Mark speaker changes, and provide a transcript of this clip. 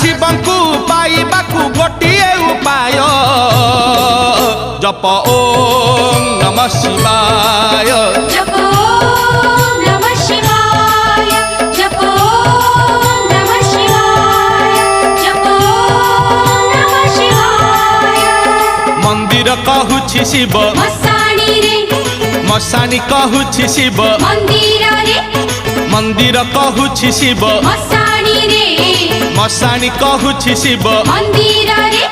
Speaker 1: शिवंकु पाइबाकु गोटिए उपाय जप ओम नमः शिवाय
Speaker 2: जप ओम नमः शिवाय जप ओम नमः शिवाय जप ओम नमः शिवाय
Speaker 1: मंदिर कहूछि शिव
Speaker 2: मसाणी रे
Speaker 1: मसाणी कहूछि शिव
Speaker 2: मंदिर रे
Speaker 1: मंदिर कहूछि शिव
Speaker 2: मसाणी रे
Speaker 1: मसाणी कहूछि शिव
Speaker 2: मंदिर रे